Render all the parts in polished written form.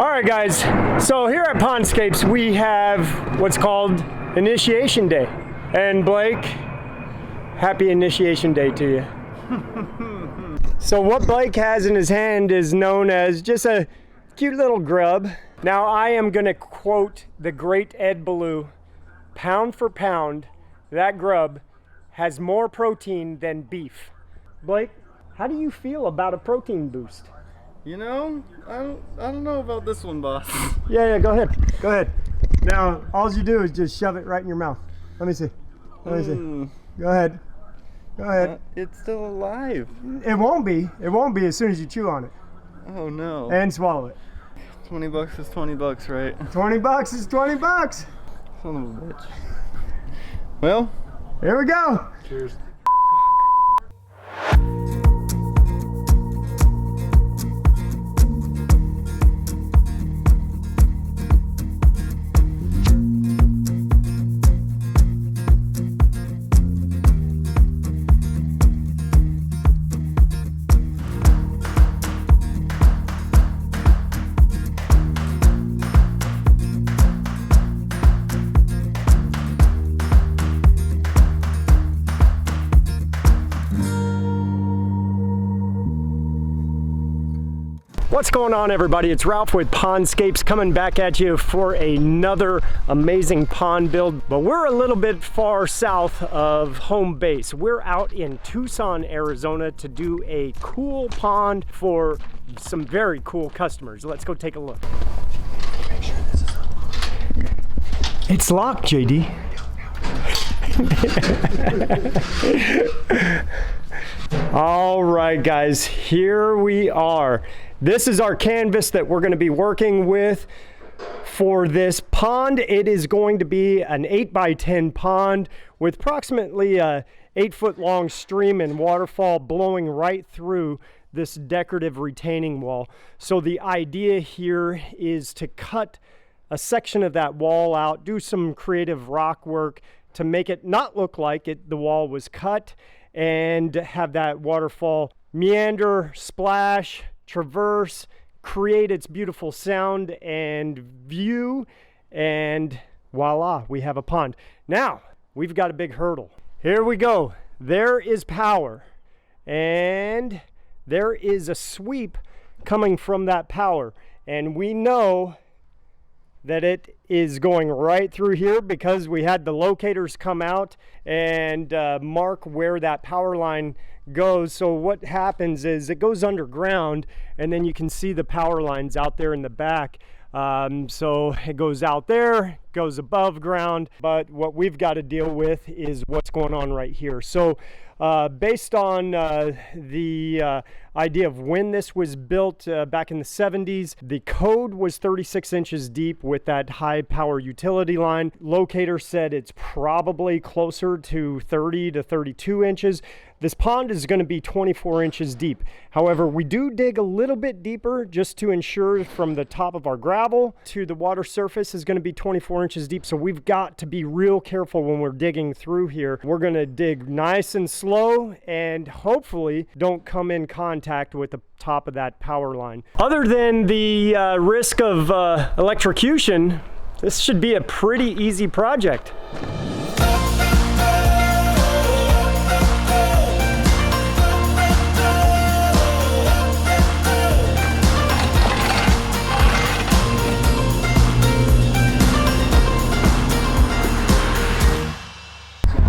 All right, guys, so here at Pondscapes, we have what's called Initiation Day. And Blake, happy Initiation Day to you. So what Blake has in his hand is known as just a cute little grub. Now I am gonna quote the great Ed Ballou, pound for pound, that grub has more protein than beef. Blake, how do you feel about a protein boost? You know, I don't know about this one, boss. Yeah, go ahead. Now, all you do is just shove it right in your mouth. Let me see. Go ahead. It's still alive. It won't be as soon as you chew on it. Oh no. And swallow it. $20 is $20, right? $20 is $20. Son of a bitch. Well, here we go. Cheers. What's going on, everybody? It's Ralph with Pondscapes coming back at you for another amazing pond build, but we're a little bit far south of home base. We're out in Tucson, Arizona to do a cool pond for some very cool customers. Let's go take a look. Make sure this is unlocked. It's locked, JD. All right, guys, here we are. This is our canvas that we're going to be working with for this pond. It is going to be an 8x10 pond with approximately a 8-foot long stream and waterfall blowing right through this decorative retaining wall. So the idea here is to cut a section of that wall out, do some creative rock work to make it not look like the wall was cut, and have that waterfall meander, splash, traverse, create its beautiful sound and view, and voila, we have a pond. Now, we've got a big hurdle. Here we go. There is power, and there is a sweep coming from that power, and we know that it is going right through here because we had the locators come out and mark where that power line goes. So what happens is it goes underground, and then you can see the power lines out there in the back. So it goes out there, goes above ground, but what we've got to deal with is what's going on right here. So based on the idea of when this was built back in the 70s, the code was 36 inches deep with that high power utility line. Locator said it's probably closer to 30 to 32 inches. This pond is going to be 24 inches deep. However, we do dig a little bit deeper just to ensure from the top of our gravel to the water surface is going to be 24 inches deep. So we've got to be real careful when we're digging through here. We're going to dig nice and slow and hopefully don't come in contact with the top of that power line. Other than the risk of electrocution, this should be a pretty easy project.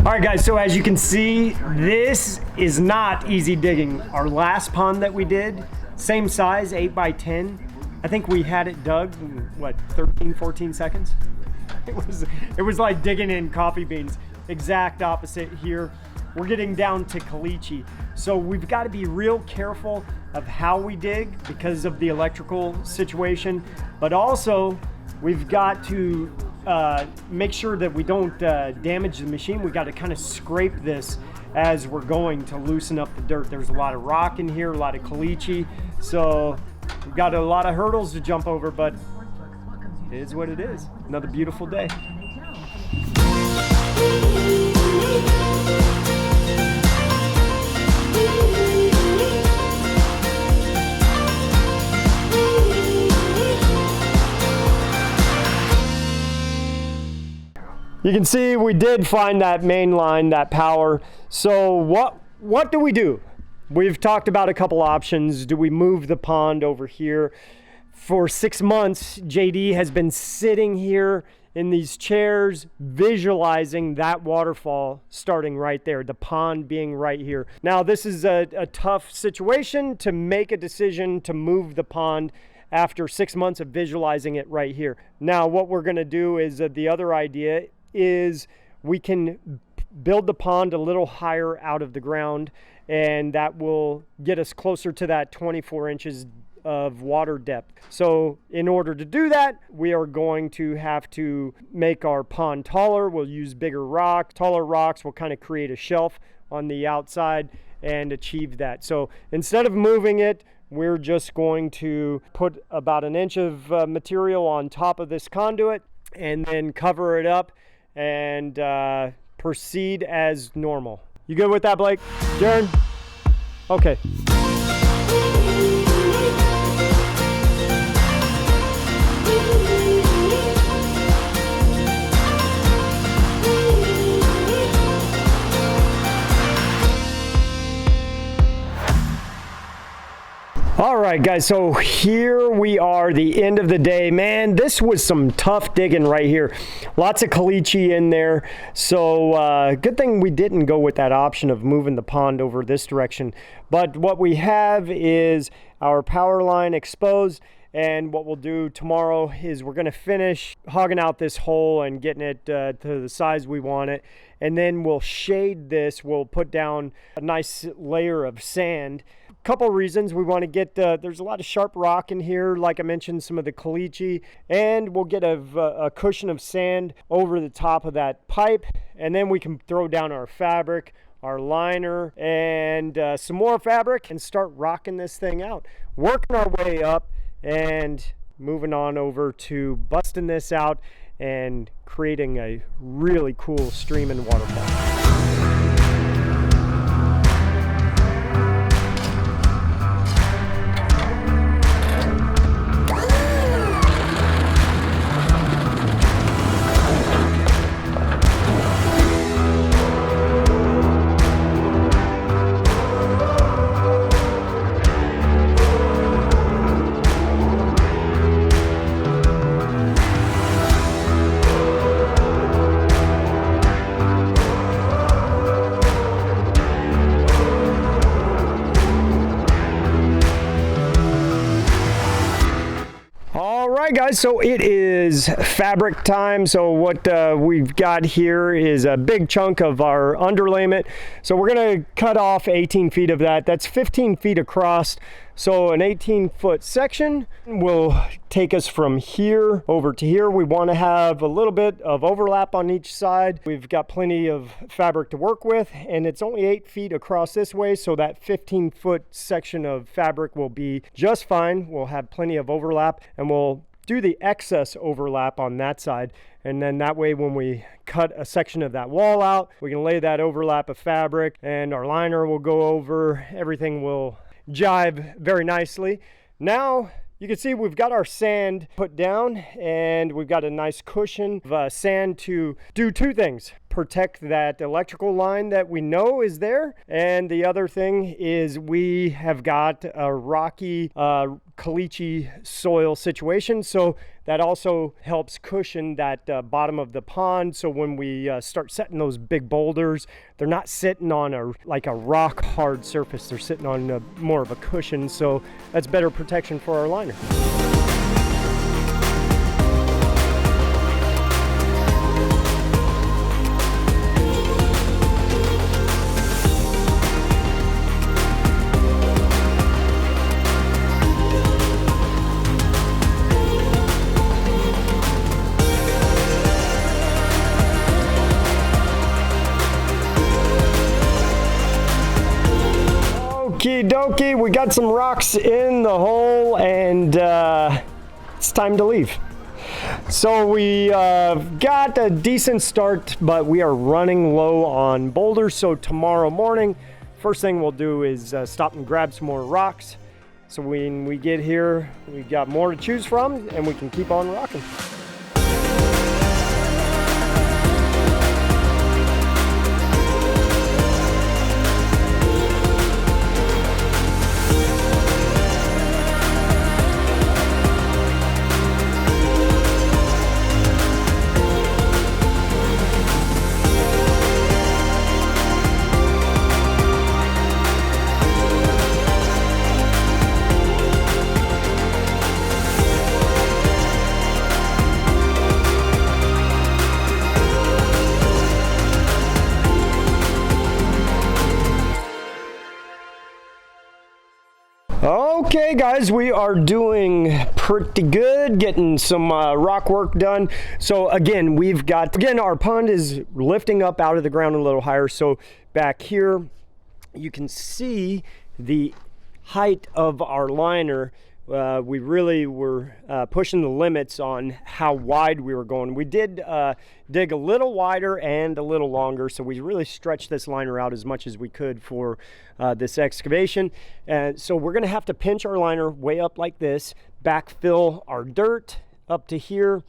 All right, guys, so as you can see, this is not easy digging. Our last pond that we did, same size, 8x10. I think we had it dug in, what, 13, 14 seconds? It was like digging in coffee beans. Exact opposite here. We're getting down to caliche. So we've got to be real careful of how we dig because of the electrical situation, but also we've got to make sure that we don't damage the machine. We got to kind of scrape this as we're going to loosen up the dirt. There's a lot of rock in here, a lot of caliche, so we've got a lot of hurdles to jump over, but it is what it is. Another beautiful day. You can see we did find that main line, that power. So what do we do? We've talked about a couple options. Do we move the pond over here? For 6 months, JD has been sitting here in these chairs, visualizing that waterfall starting right there, the pond being right here. Now, this is a tough situation to make a decision to move the pond after 6 months of visualizing it right here. Now, what we're gonna do is, the other idea is we can build the pond a little higher out of the ground, and that will get us closer to that 24 inches of water depth. So in order to do that, we are going to have to make our pond taller. We'll use bigger rocks. Taller rocks will kind of create a shelf on the outside and achieve that. So instead of moving it, we're just going to put about an inch of material on top of this conduit and then cover it up and proceed as normal. You good with that, Blake? Jaron? Okay. All right, guys, so here we are, the end of the day. Man, this was some tough digging right here. Lots of caliche in there. So good thing we didn't go with that option of moving the pond over this direction. But what we have is our power line exposed. And what we'll do tomorrow is we're gonna finish hogging out this hole and getting it to the size we want it. And then we'll shade this. We'll put down a nice layer of sand. Couple reasons. We want to get there's a lot of sharp rock in here, like I mentioned, some of the caliche, and we'll get a cushion of sand over the top of that pipe, and then we can throw down our fabric, our liner, and some more fabric, and start rocking this thing out, working our way up and moving on over to busting this out and creating a really cool stream and waterfall. Alright guys, so it is fabric time. So what we've got here is a big chunk of our underlayment. So we're going to cut off 18 feet of that. That's 15 feet across. So an 18-foot section will take us from here over to here. We want to have a little bit of overlap on each side. We've got plenty of fabric to work with, and it's only 8 feet across this way, so that 15-foot section of fabric will be just fine. We'll have plenty of overlap, and we'll do the excess overlap on that side. And then that way, when we cut a section of that wall out, we can lay that overlap of fabric, and our liner will go over. Everything will jive very nicely. Now you can see we've got our sand put down, and we've got a nice cushion of sand to do two things: protect that electrical line that we know is there, and the other thing is we have got a rocky caliche soil situation, so that also helps cushion that bottom of the pond. So when we start setting those big boulders, they're not sitting on like a rock hard surface, they're sitting on more of a cushion, so that's better protection for our liner. Okie dokie, we got some rocks in the hole, and it's time to leave. So we got a decent start, but we are running low on boulders. So tomorrow morning, first thing we'll do is stop and grab some more rocks. So when we get here, we got more to choose from, and we can keep on rocking. Okay guys, we are doing pretty good, getting some rock work done. So again, our pond is lifting up out of the ground a little higher. So back here, you can see the height of our liner. We really were pushing the limits on how wide we were going. We did dig a little wider and a little longer, so we really stretched this liner out as much as we could for this excavation. And so we're gonna have to pinch our liner way up like this, backfill our dirt up to here,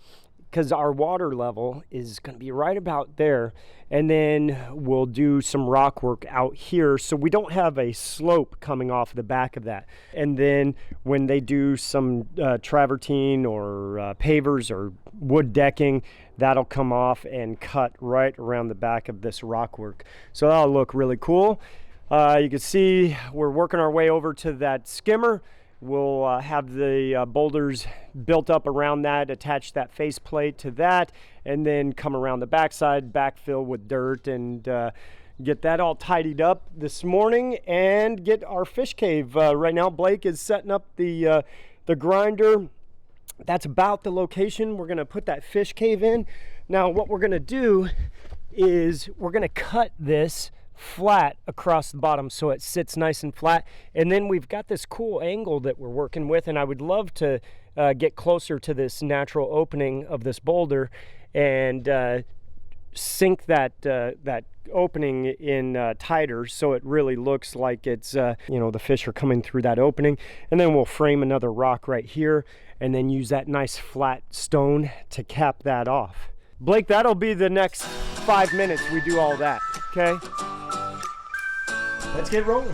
because our water level is going to be right about there, and then we'll do some rock work out here so we don't have a slope coming off the back of that. And then when they do some travertine or pavers or wood decking, that'll come off and cut right around the back of this rock work. So that'll look really cool. You can see we're working our way over to that skimmer. We'll have the boulders built up around that, attach that face plate to that, and then come around the backside, backfill with dirt, and get that all tidied up this morning and get our fish cave. Right now, Blake is setting up the grinder. That's about the location we're gonna put that fish cave in. Now, what we're gonna do is we're gonna cut this flat across the bottom so it sits nice and flat, and then we've got this cool angle that we're working with, and I would love to get closer to this natural opening of this boulder and sink that opening in tighter so it really looks like it's the fish are coming through that opening. And then we'll frame another rock right here and then use that nice flat stone to cap that off. Blake, that'll be the next 5 minutes we do all that, okay? Let's get rolling.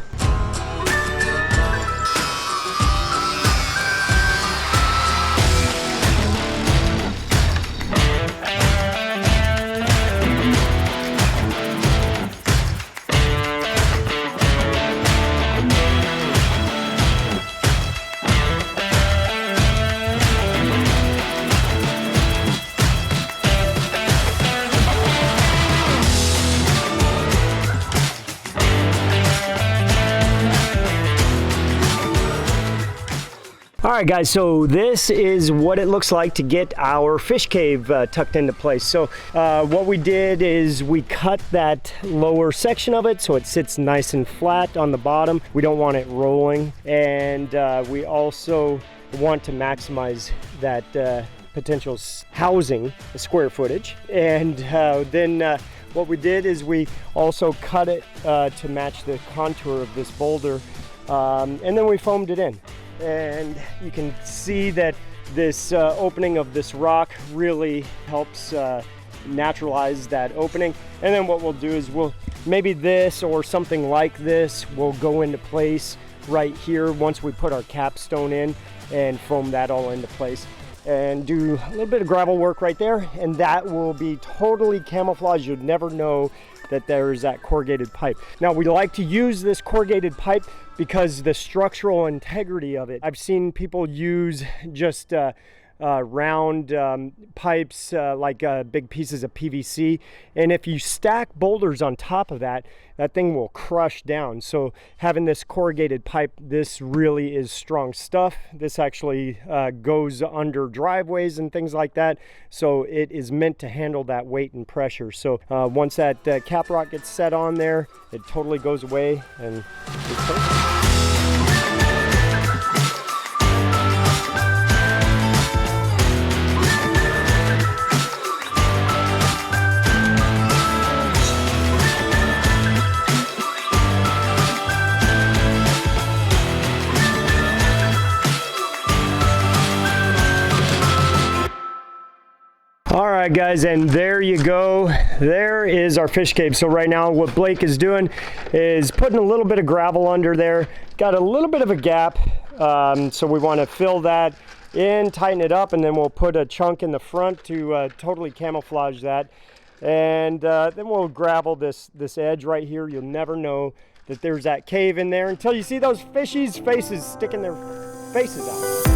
All right guys, so this is what it looks like to get our fish cave tucked into place. So what we did is we cut that lower section of it so it sits nice and flat on the bottom. We don't want it rolling, and we also want to maximize that potential housing square footage. And then what we did is we also cut it to match the contour of this boulder, and then we foamed it in. And you can see that this opening of this rock really helps naturalize that opening. And then what we'll do is maybe this or something like this will go into place right here once we put our capstone in and foam that all into place, and do a little bit of gravel work right there, and that will be totally camouflaged. You'd never know that there's that corrugated pipe. Now, we like to use this corrugated pipe because the structural integrity of it. I've seen people use just round pipes like big pieces of PVC, and if you stack boulders on top of that, that thing will crush down. So having this corrugated pipe, this really is strong stuff. This actually goes under driveways and things like that, so it is meant to handle that weight and pressure. So once that cap rock gets set on there, it totally goes away and it's perfect. All right guys, and there you go. There is our fish cave. So right now what Blake is doing is putting a little bit of gravel under there. Got a little bit of a gap, so we want to fill that in, tighten it up, and then we'll put a chunk in the front to totally camouflage that. And then we'll gravel this edge right here. You'll never know that there's that cave in there until you see those fishies' faces sticking their faces out.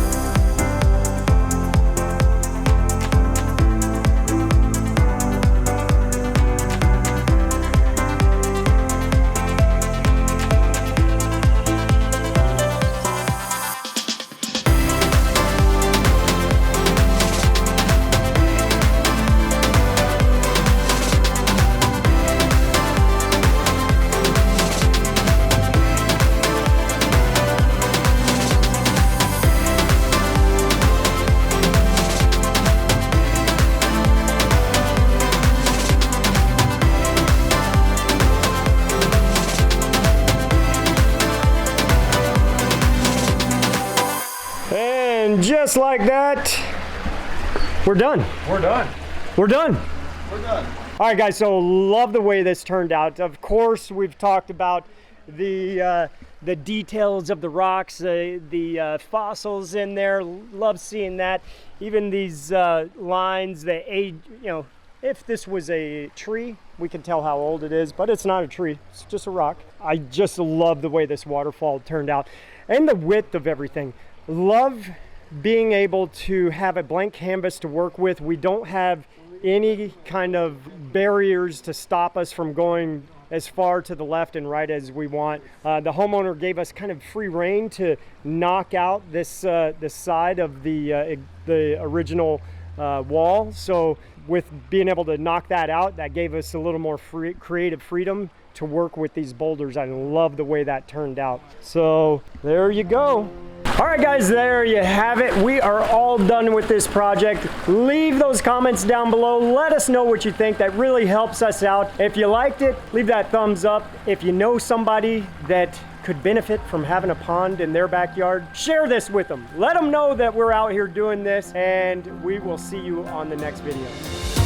just like that, we're done. We're done. We're done. We're done. All right, guys, so love the way this turned out. Of course, we've talked about the details of the rocks, the fossils in there. Love seeing that. Even these lines, the age, you know, if this was a tree, we can tell how old it is, but it's not a tree, it's just a rock. I just love the way this waterfall turned out and the width of everything. Love being able to have a blank canvas to work with. We don't have any kind of barriers to stop us from going as far to the left and right as we want. The homeowner gave us kind of free rein to knock out this side of the original wall. So with being able to knock that out, that gave us a little more creative freedom to work with these boulders. I love the way that turned out. So there you go. All right, guys, there you have it. We are all done with this project. Leave those comments down below. Let us know what you think. That really helps us out. If you liked it, leave that thumbs up. If you know somebody that could benefit from having a pond in their backyard, share this with them. Let them know that we're out here doing this, and we will see you on the next video.